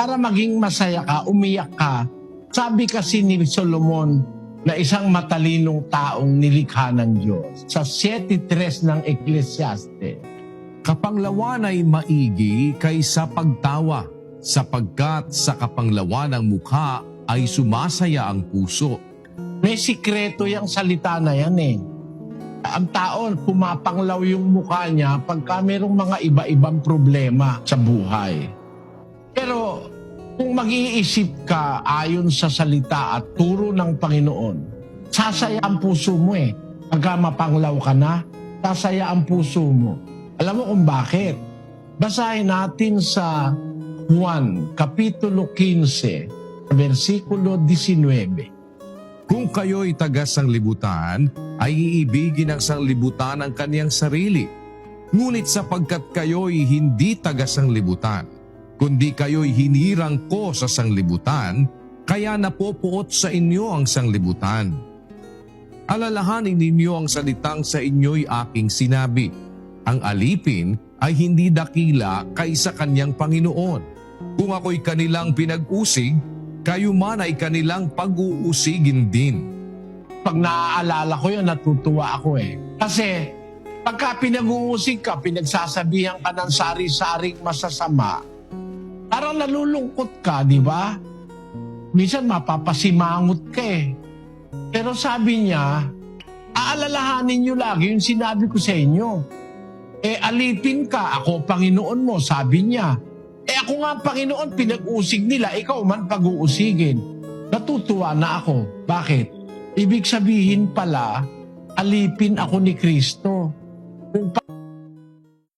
Para maging masaya ka, umiyak ka. Sabi kasi ni Solomon na isang matalinong taong nilikha ng Diyos sa 7:3 ng Ecclesiastes. Kapanglawan ay maigi kaysa pagtawa, sapagkat sa kapanglawan ng mukha ay sumasaya ang puso. May sikreto yung salita na yan eh. Ang tao, pumapanglaw yung mukha niya pagka mayroong mga iba-ibang problema sa buhay. Pero kung mag-iisip ka ayon sa salita at turo ng Panginoon, sasaya ang puso mo eh. Pagka mapanglaw ka na, sasaya ang puso mo. Alam mo kung bakit? Basahin natin sa Juan, Kapitulo 15, versikulo 19. Kung kayo'y taga-sanglibutan, ay iibigin ng sanglibutan ang kaniyang sarili. Ngunit sapagkat kayo'y hindi taga-sanglibutan, kundi kayo'y hinirang ko sa sanglibutan, kaya napopuot sa inyo ang sanglibutan. Alalahanin ninyo ang salitang sa inyo'y aking sinabi. Ang alipin ay hindi dakila kaysa kanyang Panginoon. Kung ako'y kanilang pinag-usig, kayo man ay kanilang pag-uusigin din. Pag naaalala ko yun, natutuwa ako eh. Kasi pagka pinag-uusig ka, pinagsasabihan ka ng sari-saring masasama, parang nalulungkot ka, di ba? Minsan mapapasimangot ka eh. Pero sabi niya, aalalahanin niyo lagi yung sinabi ko sa inyo. Alipin ka, ako Panginoon mo, sabi niya. Ako nga Panginoon, pinag-usig nila, ikaw man pag-uusigin. Natutuwa na ako. Bakit? Ibig sabihin pala, alipin ako ni Kristo. Kung